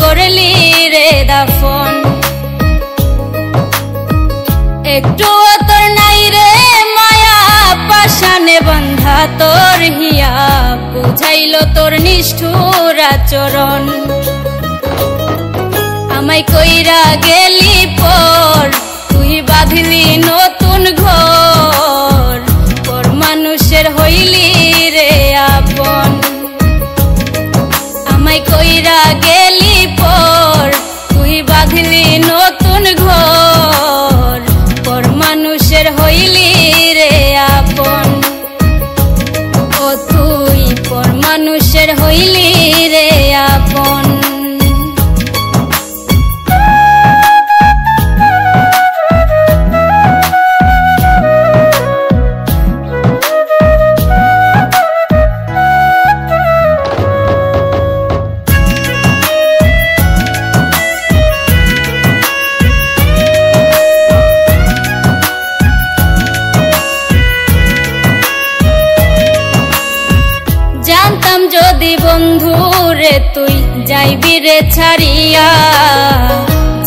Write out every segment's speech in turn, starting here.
করলি রে দাফন। একটু তোর নাই রে মায়া পাশানে বান্ধা তোর হিয়া, বুঝাইল তোর নিষ্ঠুর আচরণ। আমায় কইরা গেলি পর তুই বাঁধলি নতুন ঘর, পর মানুষের হইলি রে আপন। আমায় কইরা গেলি পর তুই বাঁধলি নতুন ঘর, পর মানুষের হইলি রে আপন। ও তুই পর মানুষের হইলি রে আপন। জানতাম যদি বন্ধু রে তুই যাইবি রে ছাড়িয়া,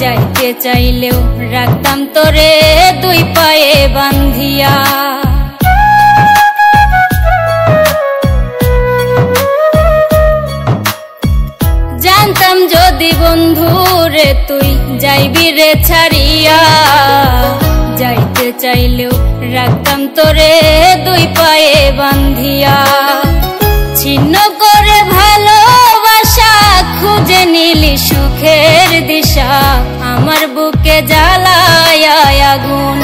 যাইতে চাইলেও রাখতাম তোরে দুই পায়ে বান্ধিয়া। জানতাম যদি বন্ধু রে তুই যাইবি রে ছাড়িয়া, যাইতে চাইলেও রাখতাম তোরে দুই পায়ে বান্ধিয়া। ছিন্ন করে ভালোবাসা খুঁজে নিলি সুখের দিশা, আমার বুকে জ্বালায় আগুন।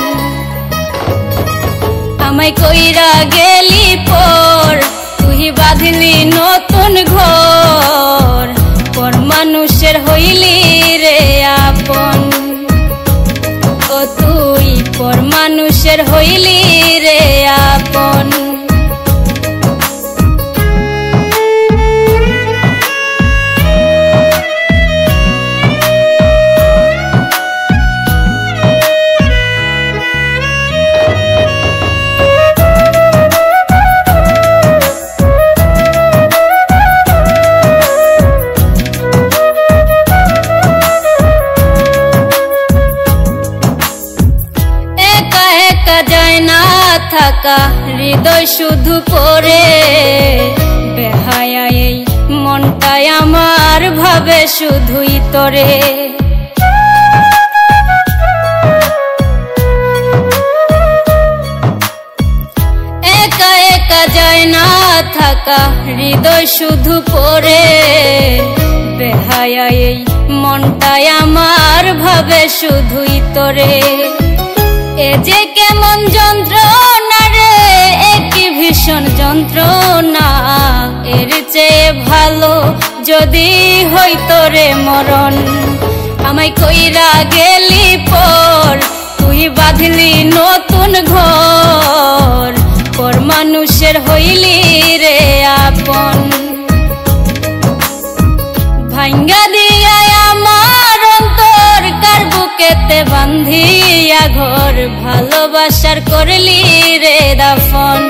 আমায় কইরা গেলি পর তুই বাঁধলি নতুন ঘর, পর মানুষের হইলি রে আপন। ও তুই পর মানুষের হইলি রে আপন। যায় না থাকা হৃদয় শুধু পড়ে, বেহায়া এই মনটাই আমার ভাবে শুধুই তোরে। একা একা যায় না থাকা হৃদয় শুধু পড়ে, বেহায়া এই মনটাই আমার ভাবে শুধুই তোরে। এ যে কেমন যন্ত্রণা রে, একই ভীষণ যন্ত্রণা, এর চেয়ে ভালো যদি হইতো রে মরণ। আমায় কইরা গেলি পর তুই বাঁধলি নতুন ঘর, পর মানুষের হইলি রে আপন। ভাঙ্গা দিয়া আমার অন্তর কার বুকেতে বান্ধিয়া ঘর, ভালোবাসার করলি রে দাফন।